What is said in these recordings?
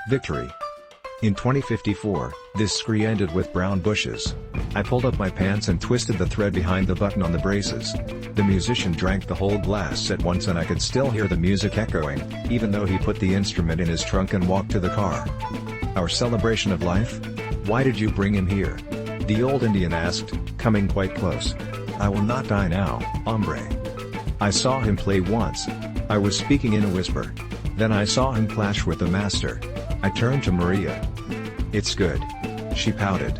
Victory. In 2054, this scree ended with brown bushes. I pulled up my pants and twisted the thread behind the button on the braces. The musician drank the whole glass at once and I could still hear the music echoing, even though he put the instrument in his trunk and walked to the car. Our celebration of life? Why did you bring him here? The old Indian asked, coming quite close. I will not die now, hombre. I saw him play once. I was speaking in a whisper. Then I saw him clash with the master. I turned to Marija. It's good. She pouted.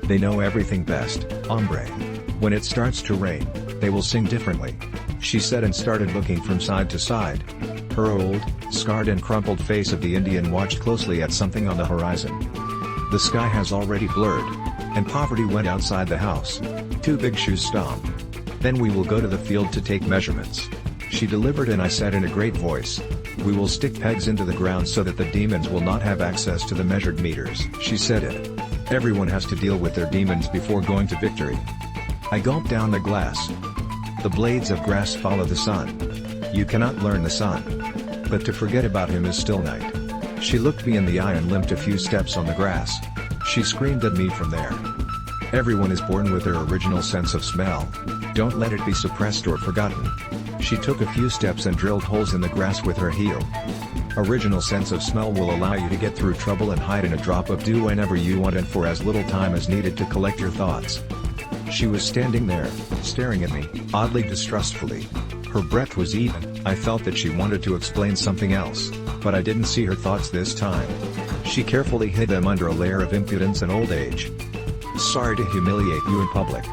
They know everything best, hombre. When it starts to rain, they will sing differently. She said and started looking from side to side. Her old, scarred and crumpled face of the Indian watched closely at something on the horizon. The sky has already blurred. And poverty went outside the house. 2 big shoes stomped. Then we will go to the field to take measurements. She delivered and I said in a great voice. We will stick pegs into the ground so that the demons will not have access to the measured meters. She said it. Everyone has to deal with their demons before going to victory. I gulped down the glass. The blades of grass follow the sun. You cannot learn the sun. But to forget about him is still night. She looked me in the eye and limped a few steps on the grass. She screamed at me from there. Everyone is born with their original sense of smell. Don't let it be suppressed or forgotten. She took a few steps and drilled holes in the grass with her heel. Original sense of smell will allow you to get through trouble and hide in a drop of dew whenever you want and for as little time as needed to collect your thoughts. She was standing there, staring at me, oddly distrustfully. Her breath was even. I felt that she wanted to explain something else, but I didn't see her thoughts this time. She carefully hid them under a layer of impudence and old age. Sorry to humiliate you in public.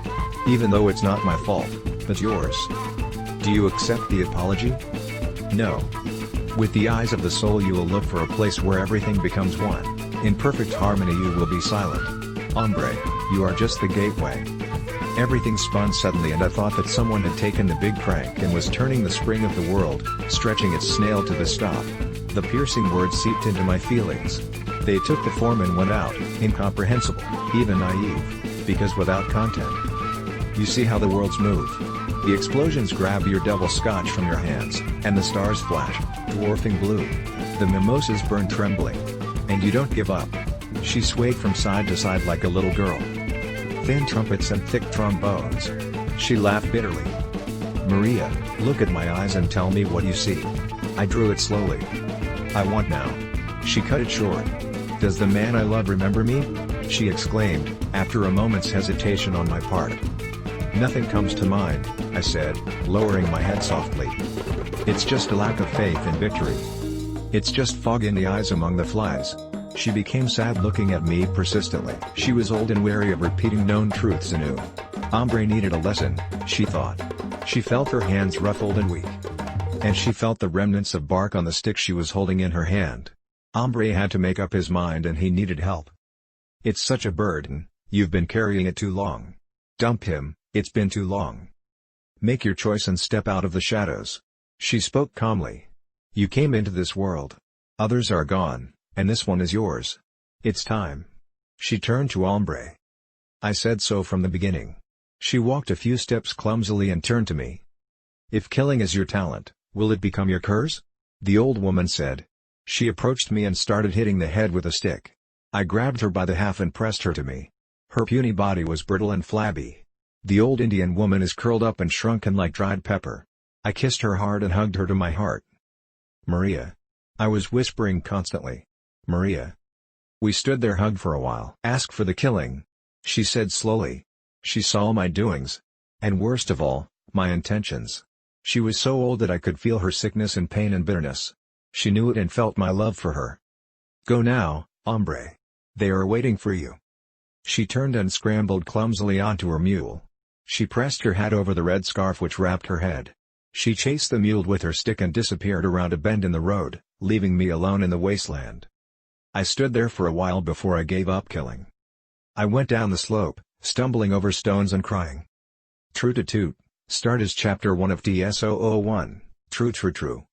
Even though it's not my fault, but yours. Do you accept the apology? No. With the eyes of the soul you will look for a place where everything becomes one. In perfect harmony you will be silent. Hombre, you are just the gateway. Everything spun suddenly and I thought that someone had taken the big crank and was turning the spring of the world, stretching its snail to the stop. The piercing words seeped into my feelings. They took the form and went out, incomprehensible, even naive, because without content. You see how the worlds move. The explosions grab your double scotch from your hands, and the stars flash, dwarfing blue. The mimosas burn trembling. And you don't give up. She swayed from side to side like a little girl. Thin trumpets and thick trombones. She laughed bitterly. Marija, look at my eyes and tell me what you see. I drew it slowly. I want now. She cut it short. Does the man I love remember me? She exclaimed, after a moment's hesitation on my part. Nothing comes to mind, I said, lowering my head softly. It's just a lack of faith in victory. It's just fog in the eyes among the flies. She became sad looking at me persistently. She was old and wary of repeating known truths anew. Hombre needed a lesson, she thought. She felt her hands ruffled and weak. And she felt the remnants of bark on the stick she was holding in her hand. Hombre had to make up his mind and he needed help. It's such a burden, you've been carrying it too long. Dump him, it's been too long. Make your choice and step out of the shadows. She spoke calmly. You came into this world. Others are gone, and this one is yours. It's time. She turned to Hombre. I said so from the beginning. She walked a few steps clumsily and turned to me. If killing is your talent, will it become your curse? The old woman said. She approached me and started hitting the head with a stick. I grabbed her by the half and pressed her to me. Her puny body was brittle and flabby. The old Indian woman is curled up and shrunken like dried pepper. I kissed her hard and hugged her to my heart. Marija. I was whispering constantly. Marija. We stood there hugged for a while. Ask for the killing. She said slowly. She saw my doings. And worst of all, my intentions. She was so old that I could feel her sickness and pain and bitterness. She knew it and felt my love for her. Go now, hombre. They are waiting for you. She turned and scrambled clumsily onto her mule. She pressed her hat over the red scarf which wrapped her head. She chased the mule with her stick and disappeared around a bend in the road, leaving me alone in the wasteland. I stood there for a while before I gave up killing. I went down the slope, stumbling over stones and crying. True to toot, start as Chapter 1 of TS001, True True True.